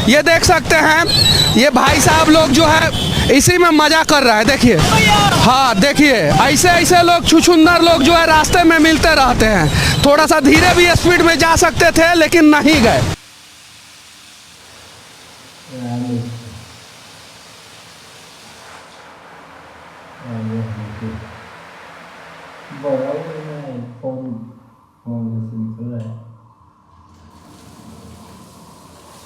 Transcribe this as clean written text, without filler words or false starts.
ये देख सकते हैं, ये भाई साहब लोग जो है इसी में मजा कर रहा है। देखिए, हाँ देखिए, ऐसे ऐसे लोग छुछुंदर लोग जो है रास्ते में मिलते रहते हैं। थोड़ा सा धीरे भी स्पीड में जा सकते थे लेकिन नहीं गए। Bởi ông này không ngon được gì nữa này.